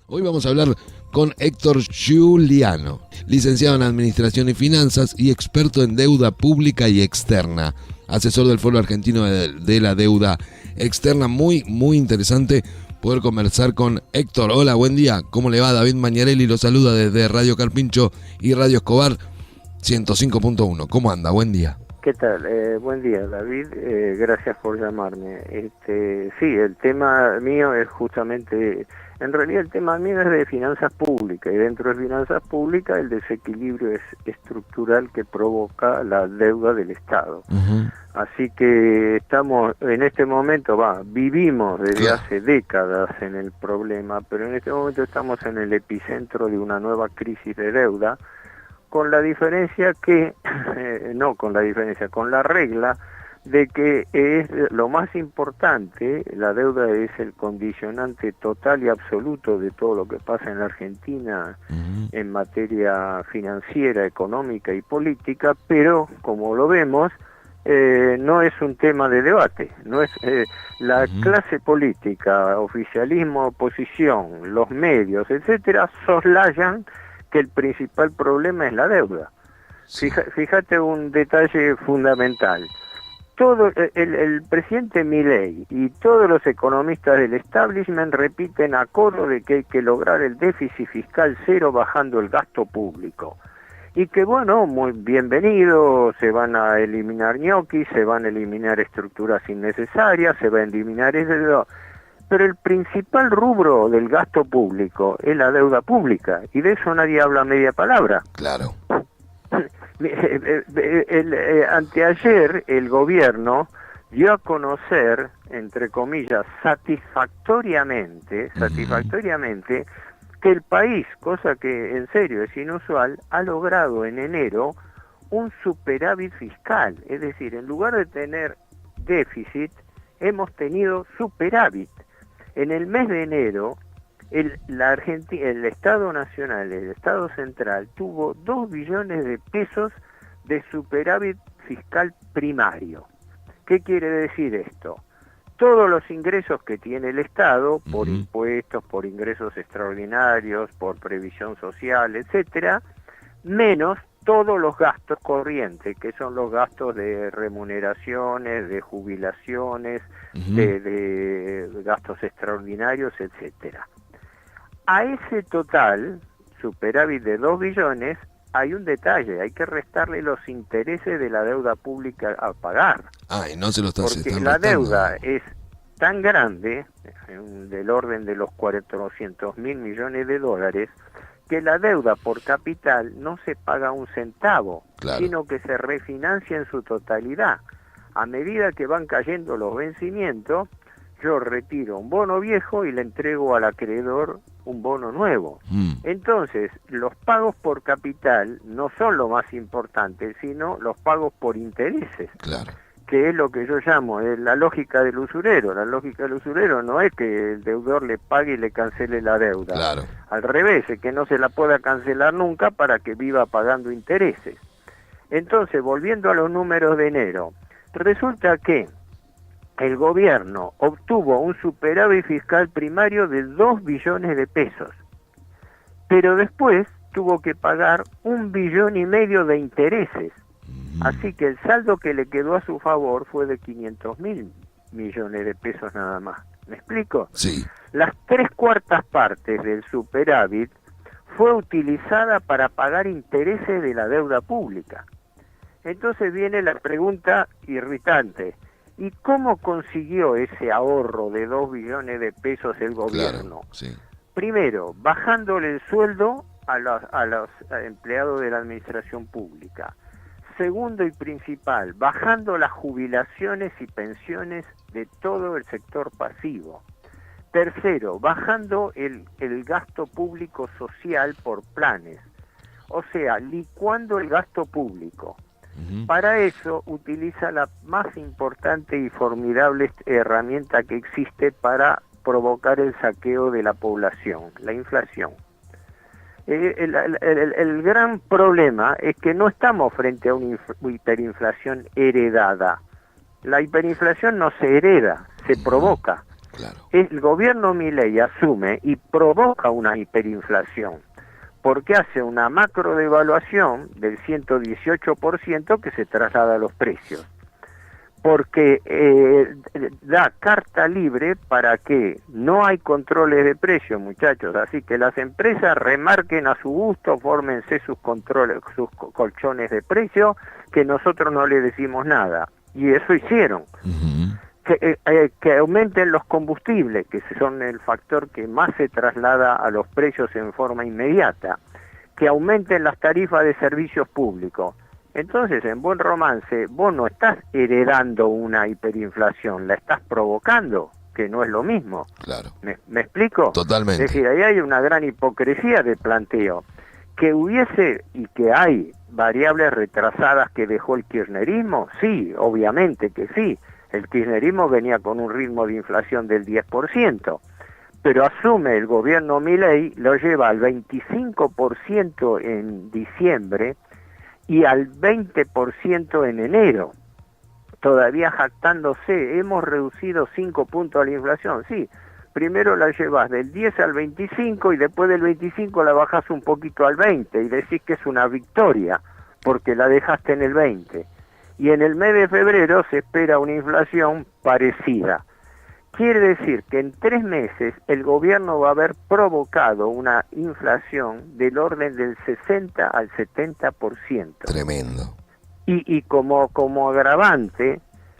Hoy vamos a hablar con Héctor Giuliano, licenciado en Administración y Finanzas y experto en deuda pública y externa, asesor del Foro Argentino de la Deuda Externa. Muy interesante poder conversar con Héctor. Hola, buen día. ¿Cómo le va? David Mañarelli lo saluda desde Radio Carpincho y Radio Escobar 105.1. ¿Cómo anda? Buen día. ¿Qué tal? Buen día, David. Gracias por llamarme. Sí, el tema mío es justamente, en realidad el tema mío es de finanzas públicas, y dentro de finanzas públicas el desequilibrio es estructural que provoca la deuda del Estado. Así que estamos, en este momento, vivimos desde hace décadas en el problema, pero en este momento estamos en el epicentro de una nueva crisis de deuda, con la diferencia que, con la regla de que es lo más importante, la deuda es el condicionante total y absoluto de todo lo que pasa en la Argentina en materia financiera, económica y política, pero como lo vemos, no es un tema de debate, no es la clase política, oficialismo, oposición, los medios, etcétera, soslayan que el principal problema es la deuda. Fíjate un detalle fundamental. Todo el presidente Milei y todos los economistas del establishment repiten a coro de que hay que lograr el déficit fiscal cero bajando el gasto público. Y que bueno, muy bienvenido, se van a eliminar ñoquis, se van a eliminar estructuras innecesarias, se va a eliminar eso. Pero el principal rubro del gasto público es la deuda pública, y de eso nadie habla media palabra. Claro. Anteayer el gobierno dio a conocer, entre comillas, satisfactoriamente, que el país, cosa que en serio es inusual, ha logrado en enero un superávit fiscal. Es decir, en lugar de tener déficit, hemos tenido superávit. En el mes de enero, el Estado Nacional, el Estado Central, tuvo 2 billones de pesos de superávit fiscal primario. ¿Qué quiere decir esto? Todos los ingresos que tiene el Estado, por impuestos, por ingresos extraordinarios, por previsión social, etcétera, menos todos los gastos corrientes, que son los gastos de remuneraciones, de jubilaciones, de gastos extraordinarios, etcétera. A ese total, superávit de 2 billones, hay un detalle, hay que restarle los intereses de la deuda pública a pagar. Y no se lo están porque la deuda es tan grande, del orden de los 400.000 millones de dólares, que la deuda por capital no se paga un centavo, sino que se refinancia en su totalidad. A medida que van cayendo los vencimientos, yo retiro un bono viejo y le entrego al acreedor un bono nuevo. Entonces, los pagos por capital no son lo más importante, sino los pagos por intereses. Que es lo que yo llamo la lógica del usurero. La lógica del usurero no es que el deudor le pague y le cancele la deuda. Al revés, es que no se la pueda cancelar nunca para que viva pagando intereses. Entonces, volviendo a los números de enero, resulta que el gobierno obtuvo un superávit fiscal primario de 2 billones de pesos, pero después tuvo que pagar 1,5 billones de intereses. Así que el saldo que le quedó a su favor fue de 500.000 millones de pesos nada más. ¿Me explico? Sí. Las 3/4 partes del superávit fue utilizada para pagar intereses de la deuda pública. Entonces viene la pregunta irritante. ¿Y cómo consiguió ese ahorro de 2 billones de pesos el gobierno? Primero, bajándole el sueldo a los empleados de la administración pública. Segundo y principal, bajando las jubilaciones y pensiones de todo el sector pasivo. Tercero, bajando el gasto público social por planes. O sea, licuando el gasto público. Para eso utiliza la más importante y formidable herramienta que existe para provocar el saqueo de la población, la inflación. El gran problema es que no estamos frente a una hiperinflación heredada. La hiperinflación no se hereda, se provoca. Claro. El gobierno Milei asume y provoca una hiperinflación, porque hace una macro devaluación del 118% que se traslada a los precios, porque da carta libre para que no hay controles de precios, muchachos, así que las empresas remarquen a su gusto, fórmense sus controles, sus colchones de precios, que nosotros no le decimos nada, y eso hicieron. Que aumenten los combustibles, que son el factor que más se traslada a los precios en forma inmediata, que aumenten las tarifas de servicios públicos. Entonces, en buen romance, vos no estás heredando una hiperinflación, la estás provocando, que no es lo mismo. Claro. ¿Me explico? Totalmente. Es decir, ahí hay una gran hipocresía de planteo. Que hubiese y que hay variables retrasadas que dejó el kirchnerismo, sí, obviamente que sí. El kirchnerismo venía con un ritmo de inflación del 10%, pero asume el gobierno Milei, lo lleva al 25% en diciembre y al 20% en enero, todavía jactándose, hemos reducido 5 puntos a la inflación, sí, primero la llevas del 10 al 25 y después del 25 la bajas un poquito al 20 y decís que es una victoria, porque la dejaste en el 20. Y en el mes de febrero se espera una inflación parecida. Quiere decir que en 3 meses el gobierno va a haber provocado una inflación del orden del 60 al 70%. Tremendo. Y como agravante,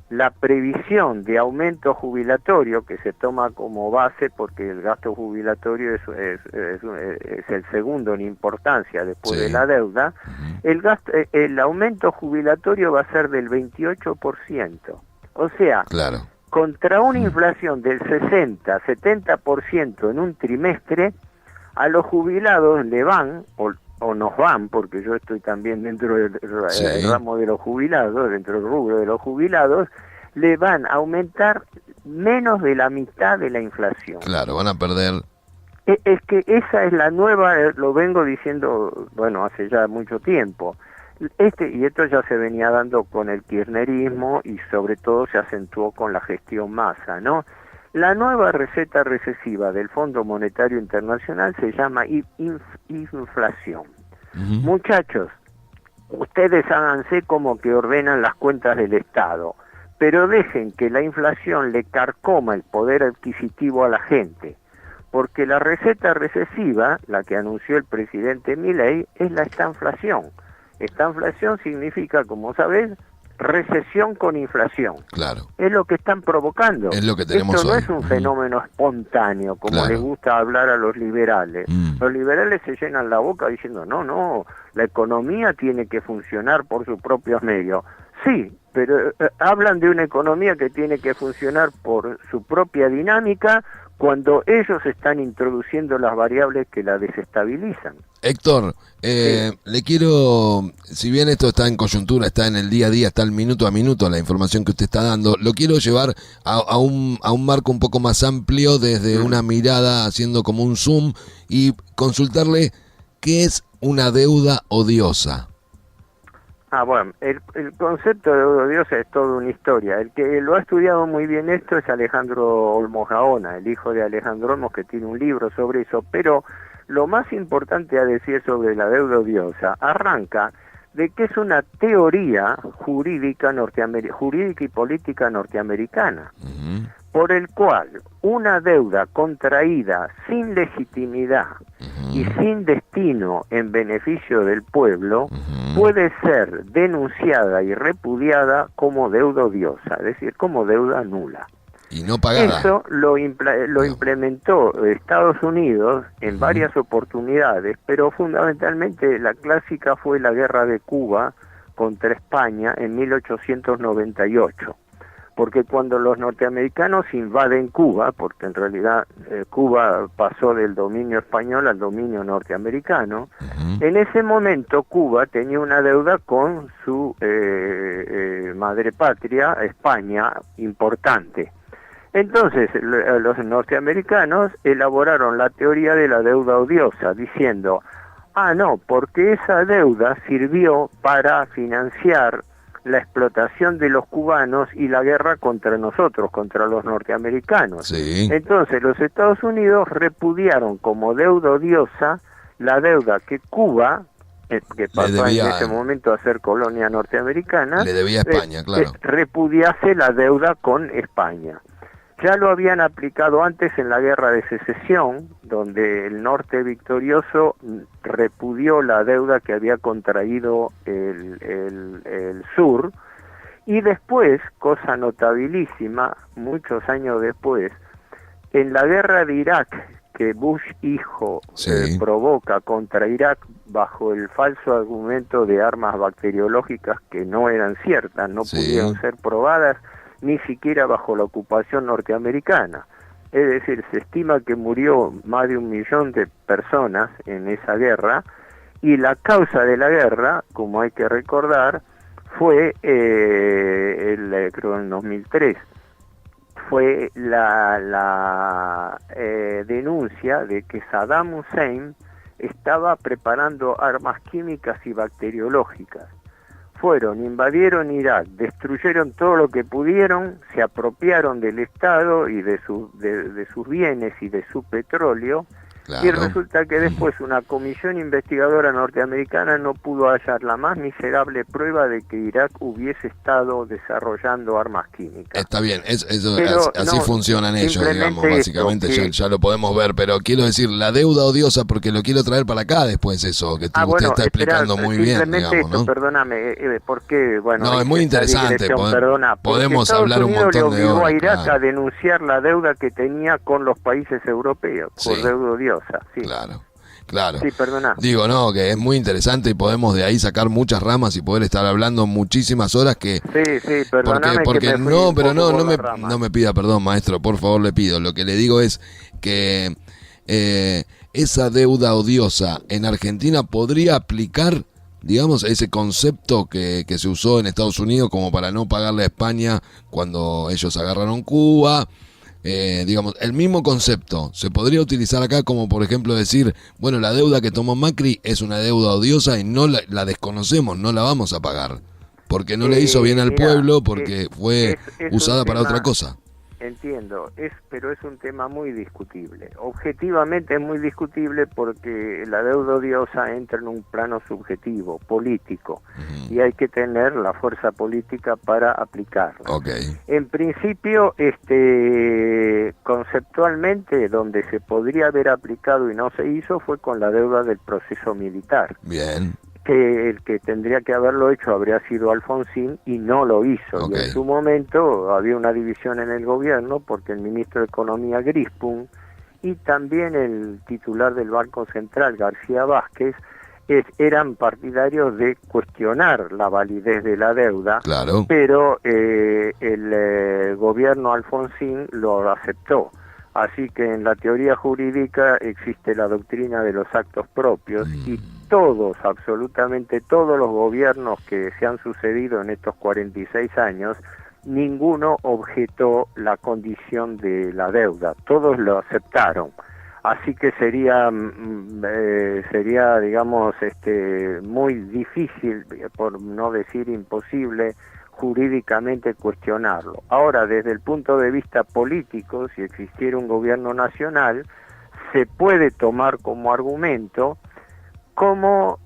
la previsión de aumento jubilatorio, que se toma como base porque el gasto jubilatorio es el segundo en importancia después de la deuda, el aumento jubilatorio va a ser del 28%. O sea, claro, contra una inflación del 60-70% en un trimestre, a los jubilados le van, o nos van, porque yo estoy también dentro del ramo de los jubilados, dentro del rubro de los jubilados, le van a aumentar menos de la mitad de la inflación. Claro, van a perder. Es que esa es la nueva, lo vengo diciendo, bueno, hace ya mucho tiempo. Y esto ya se venía dando con el kirchnerismo y sobre todo se acentuó con la gestión Massa, ¿no? La nueva receta recesiva del Fondo Monetario Internacional se llama inflación. Muchachos, ustedes háganse como que ordenan las cuentas del Estado, pero dejen que la inflación le carcoma el poder adquisitivo a la gente, porque la receta recesiva, la que anunció el presidente Milei, es la estanflación. Estanflación significa, como sabés, recesión con inflación. Claro. Es lo que están provocando. Es lo que tenemos Esto no hoy. es un fenómeno espontáneo, como les gusta hablar a los liberales. Los liberales se llenan la boca diciendo, no, la economía tiene que funcionar por sus propios medios. Sí, pero hablan de una economía que tiene que funcionar por su propia dinámica cuando ellos están introduciendo las variables que la desestabilizan. Héctor, le quiero, si bien esto está en coyuntura, está en el día a día, está el minuto a minuto, la información que usted está dando, lo quiero llevar a un marco un poco más amplio, desde una mirada, haciendo como un zoom, y consultarle qué es una deuda odiosa. Bueno, el concepto de deuda odiosa es toda una historia. El que lo ha estudiado muy bien esto es Alejandro Olmos Gaona, el hijo de Alejandro Olmos, que tiene un libro sobre eso, pero lo más importante a decir sobre la deuda odiosa arranca de que es una teoría jurídica y política norteamericana, por el cual una deuda contraída sin legitimidad y sin destino en beneficio del pueblo puede ser denunciada y repudiada como deuda odiosa, es decir, como deuda nula. Y no pagada. Eso lo implementó Estados Unidos en varias oportunidades, pero fundamentalmente la clásica fue la guerra de Cuba contra España en 1898. Porque cuando los norteamericanos invaden Cuba, porque en realidad Cuba pasó del dominio español al dominio norteamericano, en ese momento Cuba tenía una deuda con su madre patria, España, importante. Entonces los norteamericanos elaboraron la teoría de la deuda odiosa, diciendo, no, porque esa deuda sirvió para financiar la explotación de los cubanos y la guerra contra nosotros, contra los norteamericanos. Sí. Entonces los Estados Unidos repudiaron como deuda odiosa la deuda que Cuba, que pasó en ese momento a ser colonia norteamericana, le debía a España, claro. repudiase la deuda con España. Ya lo habían aplicado antes en la Guerra de Secesión, donde el norte victorioso repudió la deuda que había contraído el sur, y después, cosa notabilísima, muchos años después, en la Guerra de Irak, que Bush hijo provoca contra Irak bajo el falso argumento de armas bacteriológicas que no eran ciertas, no pudieron ser probadas, ni siquiera bajo la ocupación norteamericana. Es decir, se estima que murió más de 1 millón de personas en esa guerra, y la causa de la guerra, como hay que recordar, fue, creo en 2003, fue la denuncia de que Saddam Hussein estaba preparando armas químicas y bacteriológicas. Invadieron Irak, destruyeron todo lo que pudieron, se apropiaron del Estado y de sus bienes y de su petróleo, y resulta que después una comisión investigadora norteamericana no pudo hallar la más miserable prueba de que Irak hubiese estado desarrollando armas químicas. Está bien, así funcionan ellos, digamos, básicamente ya lo podemos ver, pero quiero decir, la deuda odiosa, porque lo quiero traer para acá después eso, que usted está explicando muy bien, digamos, ¿no? Perdóname, porque, no, es muy interesante, podemos hablar un montón de horas. A Irak a denunciar la deuda que tenía con los países europeos, por deuda odiosa. Sí. Claro. Sí, perdona. Digo, no, que es muy interesante y podemos de ahí sacar muchas ramas y poder estar hablando muchísimas horas que... Sí, perdóname. Porque no me pida perdón, maestro, por favor le pido. Lo que le digo es que esa deuda odiosa en Argentina podría aplicar, digamos, ese concepto que se usó en Estados Unidos como para no pagarle a España cuando ellos agarraron Cuba. Digamos, el mismo concepto se podría utilizar acá como, por ejemplo, decir, bueno, la deuda que tomó Macri es una deuda odiosa y no la desconocemos, no la vamos a pagar, porque no le hizo bien al pueblo, porque fue usada para otra cosa. Entiendo, pero es un tema muy discutible. Objetivamente es muy discutible porque la deuda odiosa entra en un plano subjetivo, político, y hay que tener la fuerza política para aplicarla. En principio, conceptualmente, donde se podría haber aplicado y no se hizo fue con la deuda del proceso militar. Bien. Que el que tendría que haberlo hecho habría sido Alfonsín y no lo hizo. Y en su momento había una división en el gobierno porque el ministro de Economía Grispun y también el titular del Banco Central, García Vázquez, eran partidarios de cuestionar la validez de la deuda, pero el gobierno Alfonsín lo aceptó. Así que en la teoría jurídica existe la doctrina de los actos propios y todos, absolutamente todos los gobiernos que se han sucedido en estos 46 años, ninguno objetó la condición de la deuda, todos lo aceptaron. Así que sería digamos, muy difícil, por no decir imposible, jurídicamente cuestionarlo. Ahora, desde el punto de vista político, si existiera un gobierno nacional, se puede tomar como argumento como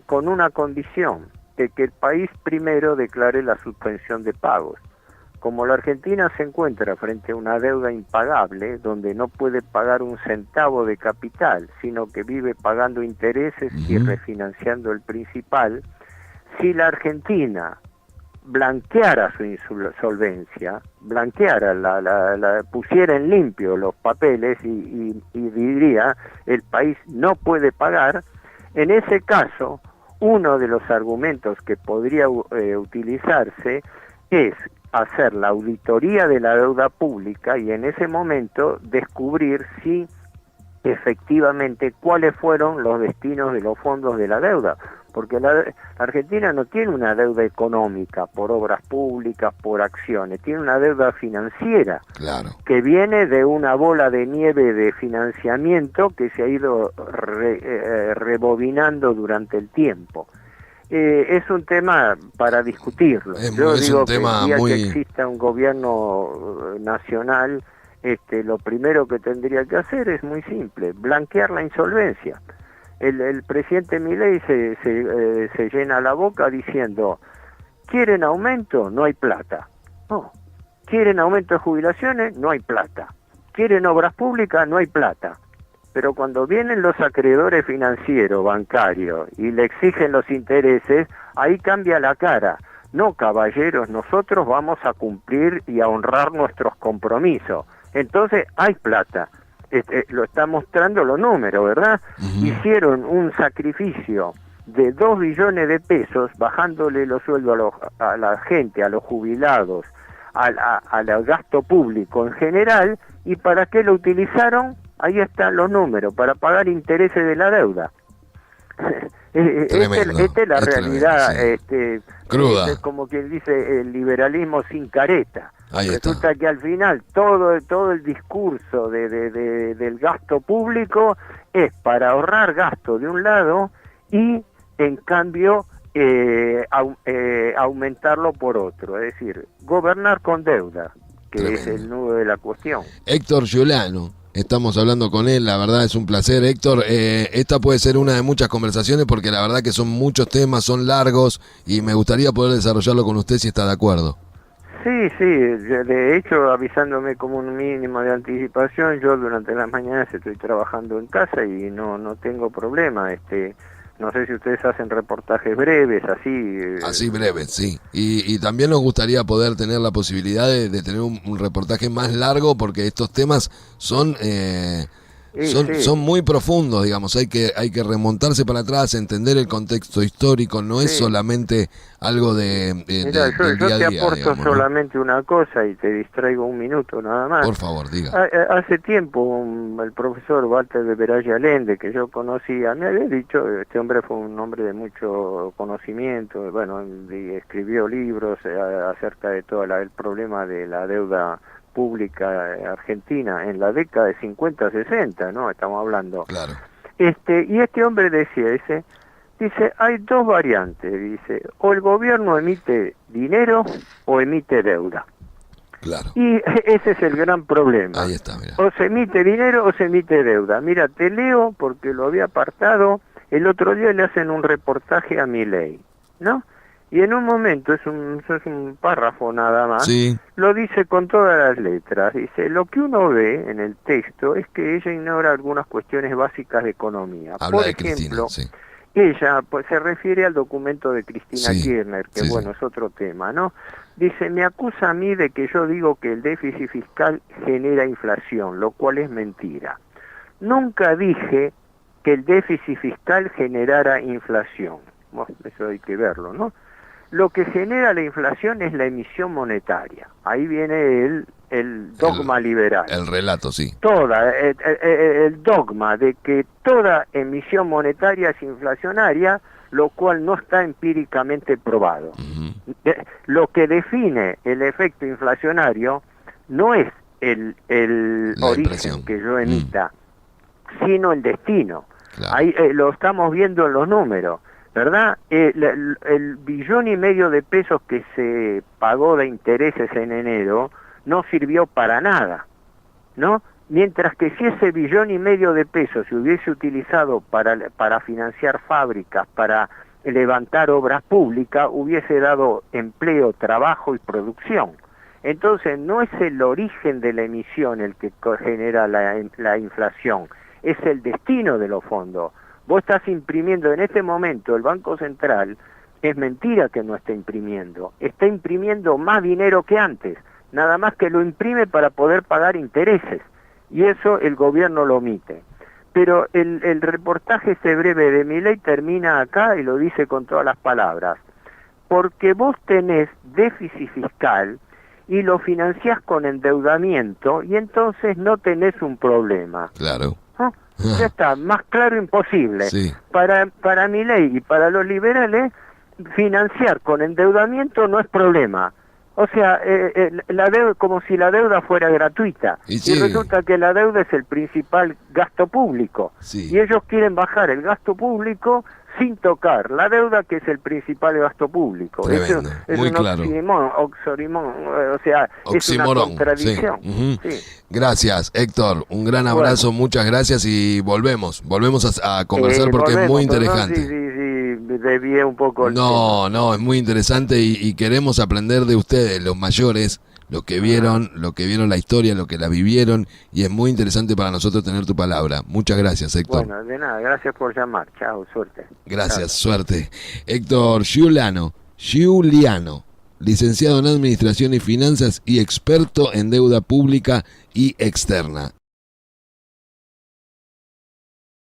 con una condición, de que el país primero declare la suspensión de pagos. Como la Argentina se encuentra frente a una deuda impagable, donde no puede pagar un centavo de capital, sino que vive pagando intereses y refinanciando el principal, si la Argentina blanqueara su insolvencia, pusiera en limpio los papeles y diría el país no puede pagar, en ese caso uno de los argumentos que podría utilizarse es hacer la auditoría de la deuda pública y en ese momento descubrir si efectivamente cuáles fueron los destinos de los fondos de la deuda, porque la Argentina no tiene una deuda económica por obras públicas, por acciones, tiene una deuda financiera que viene de una bola de nieve de financiamiento que se ha ido rebobinando durante el tiempo. es un tema para discutirlo. Yo es digo un que tema el día muy... que exista un gobierno nacional, lo primero que tendría que hacer es muy simple, blanquear la insolvencia. El presidente Milei se llena la boca diciendo, ¿quieren aumento? No hay plata. No. ¿Quieren aumento de jubilaciones? No hay plata. ¿Quieren obras públicas? No hay plata. Pero cuando vienen los acreedores financieros, bancarios, y le exigen los intereses, ahí cambia la cara. No, caballeros, nosotros vamos a cumplir y a honrar nuestros compromisos. Entonces hay plata. Lo está mostrando los números, ¿verdad? Hicieron un sacrificio de 2 billones de pesos, bajándole los sueldos a la gente, a los jubilados, al gasto público en general. ¿Y para qué lo utilizaron? Ahí están los números, para pagar intereses de la deuda. Esta es la realidad, tremendo, sí. Cruda. Es como quien dice el liberalismo sin careta. Ahí Resulta está. que al final todo el discurso del gasto público es para ahorrar gasto de un lado y en cambio aumentarlo por otro, es decir, gobernar con deuda, que Tremendo. es el nudo de la cuestión. Héctor Giuliano, estamos hablando con él, la verdad es un placer, Héctor. Esta puede ser una de muchas conversaciones porque la verdad que son muchos temas, son largos y me gustaría poder desarrollarlo con usted si está de acuerdo. Sí, de hecho avisándome como un mínimo de anticipación, yo durante las mañanas estoy trabajando en casa y no tengo problema, no sé si ustedes hacen reportajes breves, así. Así breves, sí. Y también nos gustaría poder tener la posibilidad de tener un reportaje más largo porque estos temas son son muy profundos, digamos. Hay que remontarse para atrás, entender el contexto histórico. No es solamente algo del Mirá, del yo día a te día, aporto digamos, ¿no? solamente una cosa y te distraigo un minuto nada más. Por favor, diga. Hace tiempo el profesor Walter de Veralli Allende, que yo conocía, me había dicho, este hombre fue un hombre de mucho conocimiento, bueno, y escribió libros acerca de todo el problema de la deuda pública argentina en la década de 50-60, ¿no? Estamos hablando. Claro. Y este hombre decía, dice, hay dos variantes, dice, o el gobierno emite dinero o emite deuda. Claro. Y ese es el gran problema. Ahí está, mira. O se emite dinero o se emite deuda. Mira, te leo porque lo había apartado. El otro día le hacen un reportaje a Milei, ¿no? Y en un momento, es un párrafo nada más, Sí. lo dice con todas las letras. Dice, lo que uno ve en el texto es que ella ignora algunas cuestiones básicas de economía. Habla Por de ejemplo, Cristina, sí. ella pues, se refiere al documento de Cristina Sí, Kirchner, que sí, bueno, sí. es otro tema, ¿no? Dice, me acusa a mí de que yo digo que el déficit fiscal genera inflación, lo cual es mentira. Nunca dije que el déficit fiscal generara inflación. Bueno, eso hay que verlo, ¿no? Lo que genera la inflación es la emisión monetaria. Ahí viene el dogma liberal. El relato, sí. El dogma de que toda emisión monetaria es inflacionaria, lo cual no está empíricamente probado. Lo que define el efecto inflacionario no es el La origen impresión. que yo emita, sino el destino. Claro. Ahí lo estamos viendo en los números, ¿verdad? El billón y medio de pesos que se pagó de intereses en enero no sirvió para nada, ¿no? Mientras que si ese billón y medio de pesos se hubiese utilizado para financiar fábricas, para levantar obras públicas, hubiese dado empleo, trabajo y producción. Entonces no es el origen de la emisión el que genera la inflación, es el destino de los fondos. Vos estás imprimiendo en este momento, el Banco Central, es mentira que no esté imprimiendo, está imprimiendo más dinero que antes, nada más que lo imprime para poder pagar intereses, y eso el gobierno lo omite. Pero el reportaje ese breve de Milei termina acá y lo dice con todas las palabras, porque vos tenés déficit fiscal y lo financiás con endeudamiento y entonces no tenés un problema. Claro. ¿No? Ya está, más claro imposible. Sí. Para Milei y para los liberales, financiar con endeudamiento no es problema. O sea, la deuda, como si la deuda fuera gratuita. Y sí. Y resulta que la deuda es el principal gasto público. Sí. Y ellos quieren bajar el gasto público sin tocar la deuda, que es el principal gasto público. Tremendo, Eso es muy un claro. oxímoron, o sea, es una contradicción. Sí. Sí. Gracias, Héctor. Un gran abrazo, muchas gracias y volvemos a conversar porque es muy interesante. Sí, desvié un poco el tema. No, es muy interesante y queremos aprender de ustedes, los mayores, los que vieron la historia, los que la vivieron, y es muy interesante para nosotros tener tu palabra. Muchas gracias, Héctor. Bueno, de nada, gracias por llamar. Chao, suerte. Gracias, Chao. suerte. Héctor Giuliano, licenciado en Administración y Finanzas y experto en deuda pública y externa.